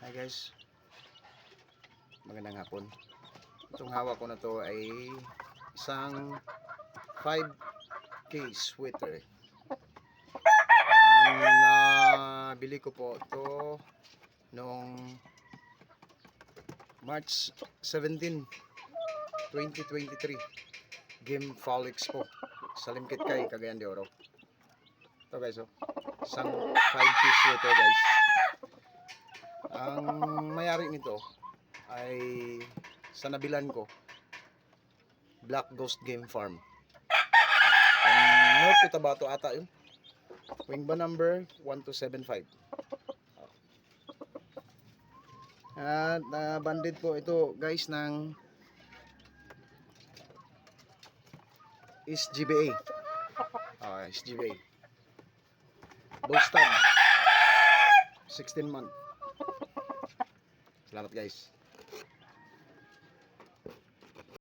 Hi guys, magandang hapon. Itong hawak ko na to ay isang 5K sweater. Nabili ko po ito noong March 17, 2023 Game Fall Expo sa Limkit-Kay, Cagayan de Oro. Ito guys, isang 5K sweater guys. Ang mayari nito ay sa nabilan ko, Black Ghost Game Farm, North Cotabato ata yun. Wing ba number 1275. At banded po ito guys ng SGBA. SGBA Bullstag 16 month. Salamat guys.